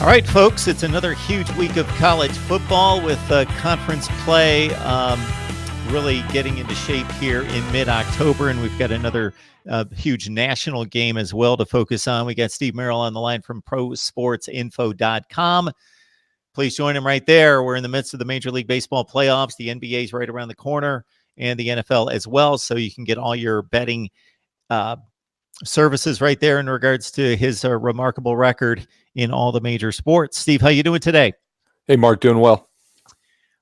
All right, folks, it's another huge week of college football with conference play really getting into shape here in mid-October, and we've got another huge national game as well to focus on. We got Steve Merrill on the line from ProSportsInfo.com. Please join him right there. We're in the midst of the Major League Baseball playoffs. The NBA is right around the corner, and the NFL as well, so you can get all your betting services right there in regards to his remarkable record in all the major sports. Steve, how you doing today? Hey, Mark, doing well.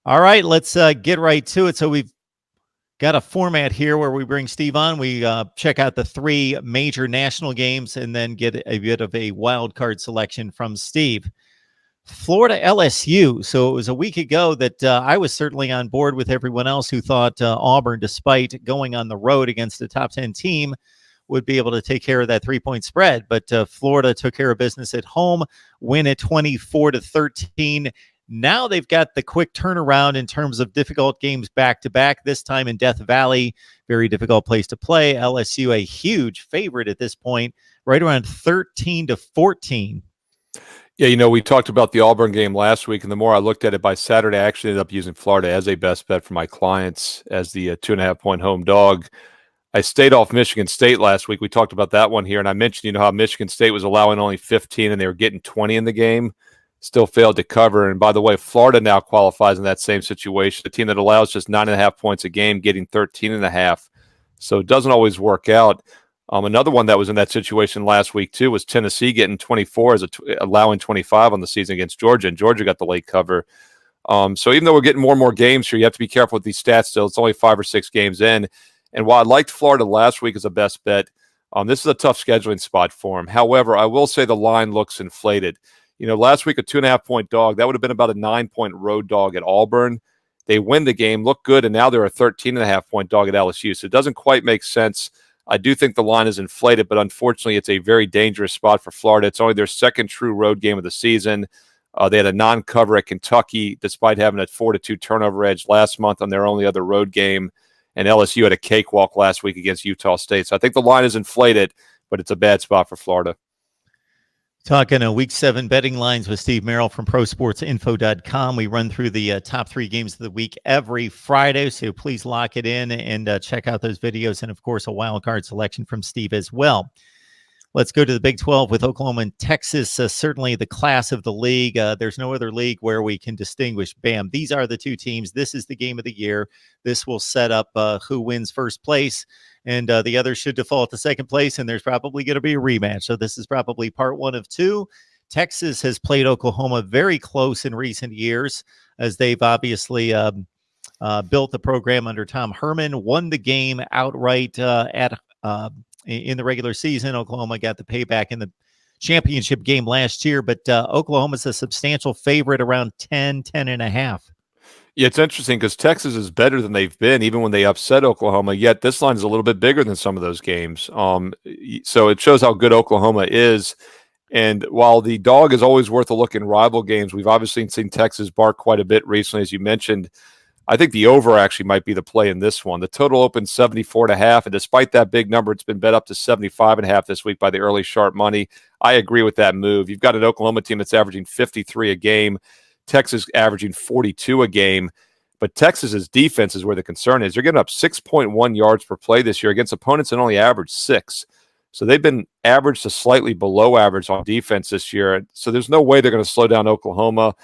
All right, let's get right to it. So we've got a format here where we bring Steve on. We check out the three major national games and then get a bit of a wild card selection from Steve. Florida LSU. So it was a week ago that I was certainly on board with everyone else who thought Auburn, despite going on the road against a top 10 team, would be able to take care of that 3-point spread. But Florida took care of business at home, win at 24-13. Now they've got the quick turnaround in terms of difficult games back-to-back, this time in Death Valley. Very difficult place to play. LSU, a huge favorite at this point, right around 13-14. Yeah, we talked about the Auburn game last week, and the more I looked at it by Saturday, I actually ended up using Florida as a best bet for my clients as the 2.5-point home dog. I stayed off Michigan State last week. We talked about that one here, and I mentioned, how Michigan State was allowing only 15 and they were getting 20 in the game, still failed to cover. And by the way, Florida now qualifies in that same situation, a team that allows just 9.5 points a game, getting 13.5. So it doesn't always work out. Another one that was in that situation last week, too, was Tennessee getting 24 allowing 25 on the season against Georgia, and Georgia got the late cover. So even though we're getting more and more games here, you have to be careful with these stats still. It's only 5 or 6 games in. And while I liked Florida last week as a best bet, this is a tough scheduling spot for them. However, I will say the line looks inflated. Last week, a 2.5-point dog, that would have been about a 9-point road dog at Auburn. They win the game, look good, and now they're a 13.5-point dog at LSU. So it doesn't quite make sense. I do think the line is inflated, but unfortunately, it's a very dangerous spot for Florida. It's only their second true road game of the season. They had a non-cover at Kentucky, despite having a 4-2 turnover edge last month on their only other road game. And LSU had a cakewalk last week against Utah State. So I think the line is inflated, but it's a bad spot for Florida. Talking Week 7 betting lines with Steve Merrill from ProSportsInfo.com. We run through the top 3 games of the week every Friday, so please lock it in and check out those videos. And, of course, a wild card selection from Steve as well. Let's go to the Big 12 with Oklahoma and Texas, certainly the class of the league. There's no other league where we can distinguish. Bam, these are the two teams. This is the game of the year. This will set up who wins first place, and the other should default to second place, and there's probably going to be a rematch. So this is probably part 1 of 2. Texas has played Oklahoma very close in recent years as they've obviously built the program under Tom Herman, won the game outright in the regular season. Oklahoma got the payback in the championship game last year, but Oklahoma's a substantial favorite around 10.5. Yeah, it's interesting because Texas is better than they've been, even when they upset Oklahoma, yet this line is a little bit bigger than some of those games. So it shows how good Oklahoma is. And while the dog is always worth a look in rival games, we've obviously seen Texas bark quite a bit recently, as you mentioned. I think the over actually might be the play in this one. The total opened 74.5, and despite that big number, it's been bet up to 75.5 this week by the early sharp money. I agree with that move. You've got an Oklahoma team that's averaging 53 a game, Texas averaging 42 a game, but Texas's defense is where the concern is. They're getting up 6.1 yards per play this year against opponents that only average 6. So they've been average to slightly below average on defense this year. So there's no way they're going to slow down Oklahoma.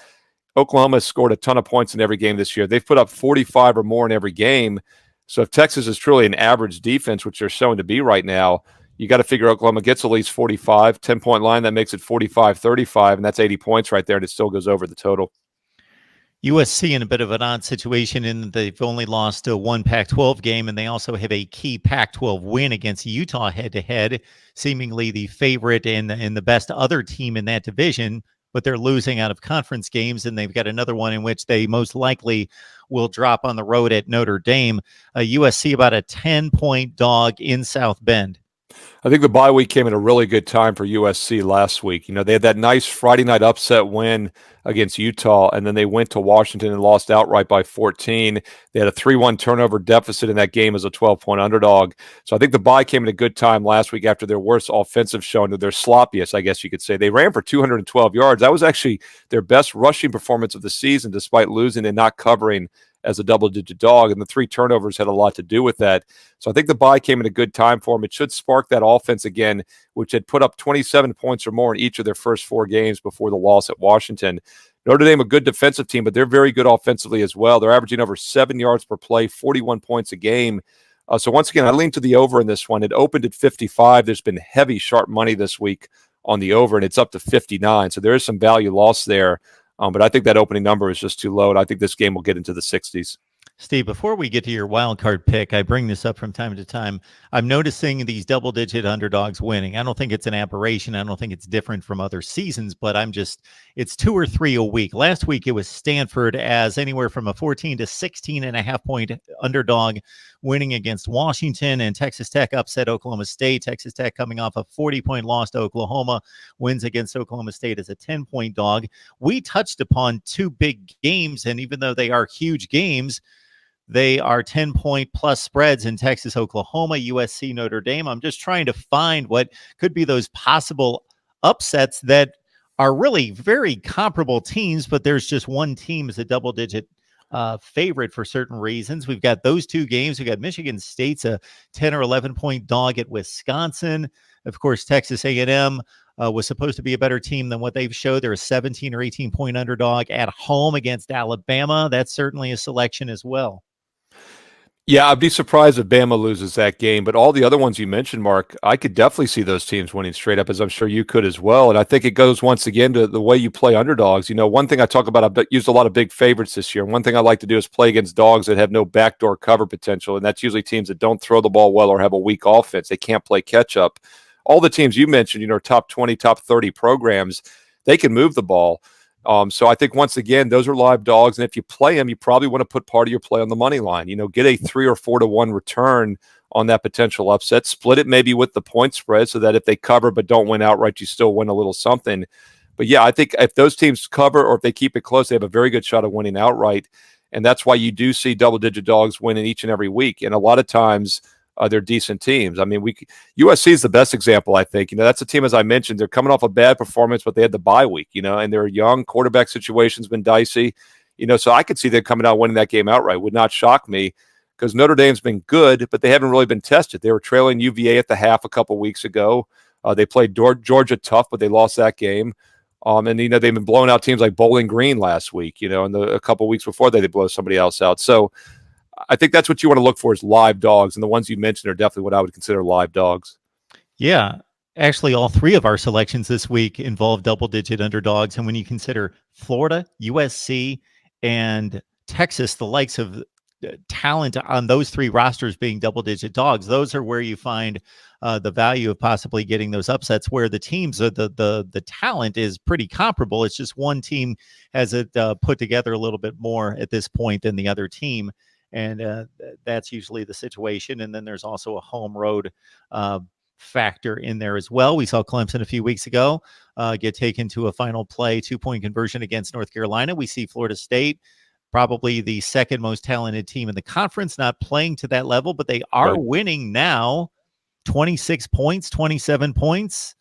Oklahoma has scored a ton of points in every game this year. They've put up 45 or more in every game. So if Texas is truly an average defense, which they're showing to be right now, you got to figure Oklahoma gets at least 45, 10-point line. That makes it 45-35, and that's 80 points right there, and it still goes over the total. USC in a bit of an odd situation in that they've only lost one Pac-12 game, and they also have a key Pac-12 win against Utah head-to-head, seemingly the favorite and the best other team in that division, but they're losing out of conference games, and they've got another one in which they most likely will drop on the road at Notre Dame. USC about a 10-point dog in South Bend. I think the bye week came at a really good time for USC last week. They had that nice Friday night upset win against Utah, and then they went to Washington and lost outright by 14. They had a 3-1 turnover deficit in that game as a 12-point underdog. So I think the bye came at a good time last week after their worst offensive showing, their sloppiest, I guess you could say. They ran for 212 yards. That was actually their best rushing performance of the season, despite losing and not covering as a double-digit dog, and the 3 turnovers had a lot to do with that. So I think the bye came at a good time for them. It should spark that offense again, which had put up 27 points or more in each of their first 4 games before the loss at Washington. Notre Dame, a good defensive team, but they're very good offensively as well. They're averaging over 7 yards per play, 41 points a game. So once again, I lean to the over in this one. It opened at 55. There's been heavy, sharp money this week on the over, and it's up to 59. So there is some value lost there. But I think that opening number is just too low, and I think this game will get into the 60s. Steve, before we get to your wild card pick, I bring this up from time to time. I'm noticing these double-digit underdogs winning. I don't think it's an aberration. I don't think it's different from other seasons, but it's 2 or 3 a week. Last week, it was Stanford as anywhere from a 14 to 16.5 point underdog winning against Washington, and Texas Tech upset Oklahoma State. Texas Tech coming off a 40-point loss to Oklahoma, wins against Oklahoma State as a 10-point dog. We touched upon 2 big games, and even though they are huge games, they are 10-point plus spreads in Texas, Oklahoma, USC, Notre Dame. I'm just trying to find what could be those possible upsets that are really very comparable teams, but there's just one team as a double-digit favorite for certain reasons. We've got those 2 games. We've got Michigan State's a 10 or 11-point dog at Wisconsin. Of course, Texas A&M was supposed to be a better team than what they've showed. They're a 17 or 18-point underdog at home against Alabama. That's certainly a selection as well. Yeah, I'd be surprised if Bama loses that game, but all the other ones you mentioned, Mark, I could definitely see those teams winning straight up, as I'm sure you could as well. And I think it goes once again to the way you play underdogs. One thing I talk about, I've used a lot of big favorites this year. And one thing I like to do is play against dogs that have no backdoor cover potential. And that's usually teams that don't throw the ball well or have a weak offense. They can't play catch up. All the teams you mentioned, top 20, top 30 programs, they can move the ball. So I think, once again, those are live dogs. And if you play them, you probably want to put part of your play on the money line. Get a 3 or 4 to 1 return on that potential upset. Split it maybe with the point spread so that if they cover but don't win outright, you still win a little something. But yeah, I think if those teams cover or if they keep it close, they have a very good shot of winning outright. And that's why you do see double-digit dogs winning each and every week. And a lot of times, they're decent teams. I mean, USC is the best example, I think. That's a team, as I mentioned, they're coming off a bad performance, but they had the bye week, and their young quarterback situation's been dicey, so I could see them coming out winning that game outright. Would not shock me, because Notre Dame's been good, but they haven't really been tested. They were trailing UVA at the half a couple weeks ago. They played Georgia tough, but they lost that game. And they've been blowing out teams like Bowling Green last week, and a couple weeks before they blow somebody else out. So I think that's what you want to look for, is live dogs, and the ones you mentioned are definitely what I would consider live dogs. Yeah, actually, all 3 of our selections this week involve double-digit underdogs, and when you consider Florida, USC, and Texas, the likes of talent on those 3 rosters being double-digit dogs, those are where you find the value of possibly getting those upsets, where the teams, the talent is pretty comparable. It's just one team has it put together a little bit more at this point than the other team. And that's usually the situation. And then there's also a home road factor in there as well. We saw Clemson a few weeks ago get taken to a final play 2-point conversion against North Carolina. We see Florida State, probably the second most talented team in the conference, not playing to that level, but they are winning now. 26 points, 27 points,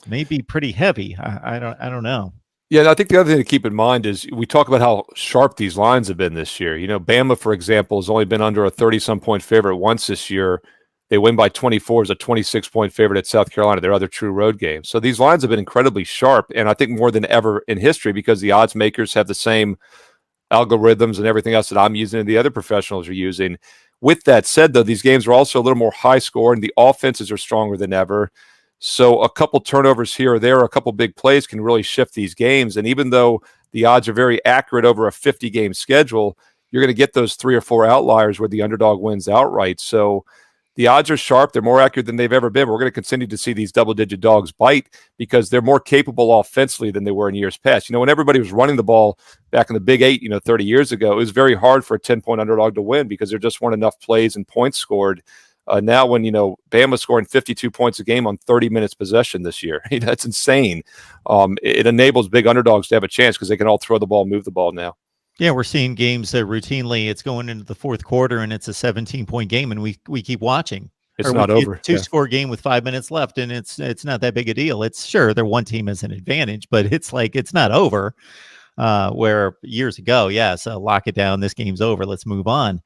may be pretty heavy. I don't know. Yeah, and I think the other thing to keep in mind is we talk about how sharp these lines have been this year. Bama, for example, has only been under a 30-some point favorite once this year. They win by 24 as a 26-point favorite at South Carolina, their other true road game. So these lines have been incredibly sharp, and I think more than ever in history, because the odds makers have the same algorithms and everything else that I'm using and the other professionals are using. With that said, though, these games are also a little more high score, and the offenses are stronger than ever. So a couple turnovers here or there, a couple big plays can really shift these games. And even though the odds are very accurate over a 50-game schedule, you're going to get those 3 or 4 outliers where the underdog wins outright. So the odds are sharp. They're more accurate than they've ever been. We're going to continue to see these double-digit dogs bite because they're more capable offensively than they were in years past. When everybody was running the ball back in the Big 8, 30 years ago, it was very hard for a 10-point underdog to win because there just weren't enough plays and points scored. Now when, Bama's scoring 52 points a game on 30 minutes possession this year, that's insane. It enables big underdogs to have a chance because they can all throw the ball, move the ball now. Yeah, we're seeing games that routinely it's going into the fourth quarter and it's a 17-point game, and we keep watching. It's not over. Two-score game with 5 minutes left, and it's not that big a deal. It's sure their one team has an advantage, but it's like it's not over. Where years ago, so lock it down. This game's over. Let's move on.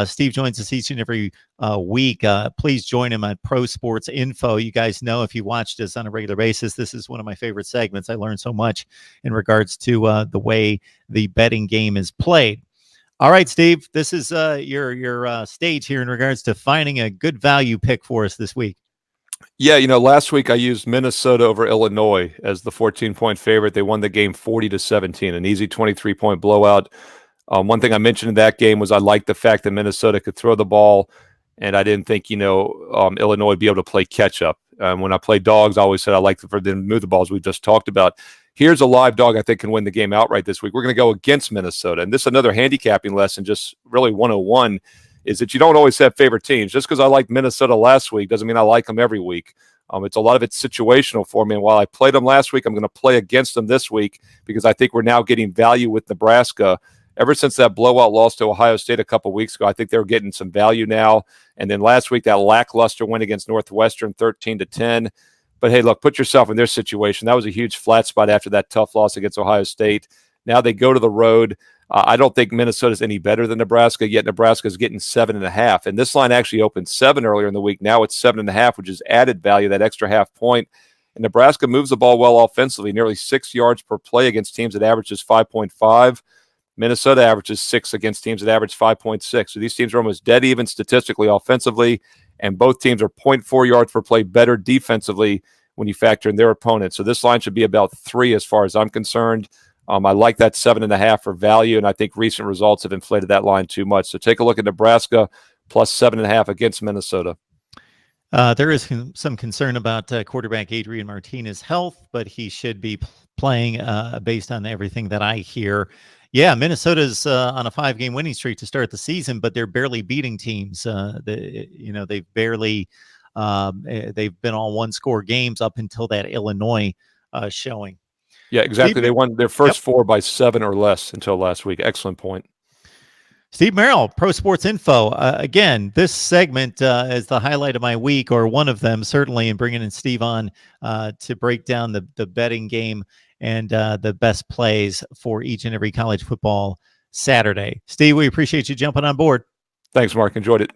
Steve joins us each and every week. Please join him at Pro Sports Info. You guys know, if you watched us on a regular basis, this is one of my favorite segments. I learned so much in regards to the way the betting game is played. All right, Steve, this is your stage here in regards to finding a good value pick for us this week. Yeah, last week I used Minnesota over Illinois as the 14-point favorite. They won the game 40-17, an easy 23-point blowout. One thing I mentioned in that game was I liked the fact that Minnesota could throw the ball, and I didn't think, Illinois would be able to play catch-up. When I play dogs, I always said I like for them to move the balls we just talked about. Here's a live dog I think can win the game outright this week. We're going to go against Minnesota, and this is another handicapping lesson, just really 101, is that you don't always have favorite teams. Just because I liked Minnesota last week doesn't mean I like them every week. It's a lot of it's situational for me, and while I played them last week, I'm going to play against them this week because I think we're now getting value with Nebraska. Ever since that blowout loss to Ohio State a couple weeks ago, I think they're getting some value now. And then last week, that lackluster win against Northwestern, 13-10. But hey, look, put yourself in their situation. That was a huge flat spot after that tough loss against Ohio State. Now they go to the road. I don't think Minnesota's any better than Nebraska, yet Nebraska's getting 7.5. And this line actually opened 7 earlier in the week. Now it's 7.5, which is added value, that extra half point. And Nebraska moves the ball well offensively, nearly 6 yards per play against teams that averages 5.5. Minnesota averages 6 against teams that average 5.6. So these teams are almost dead even statistically offensively, and both teams are 0.4 yards per play better defensively when you factor in their opponents. So this line should be about 3 as far as I'm concerned. I like that 7.5 for value, and I think recent results have inflated that line too much. So take a look at Nebraska plus 7.5 against Minnesota. There is some concern about quarterback Adrian Martinez's health, but he should be playing based on everything that I hear. Yeah, Minnesota's on a 5-game winning streak to start the season, but they're barely beating teams. They've barely they've been all one-score games up until that Illinois showing. Yeah, exactly. They won their first 4 by 7 or less until last week. Excellent point. Steve Merrill, Pro Sports Info. Again, this segment is the highlight of my week, or one of them, certainly, in bringing in Steve on to break down the betting game and the best plays for each and every college football Saturday. Steve, we appreciate you jumping on board. Thanks, Mark. Enjoyed it.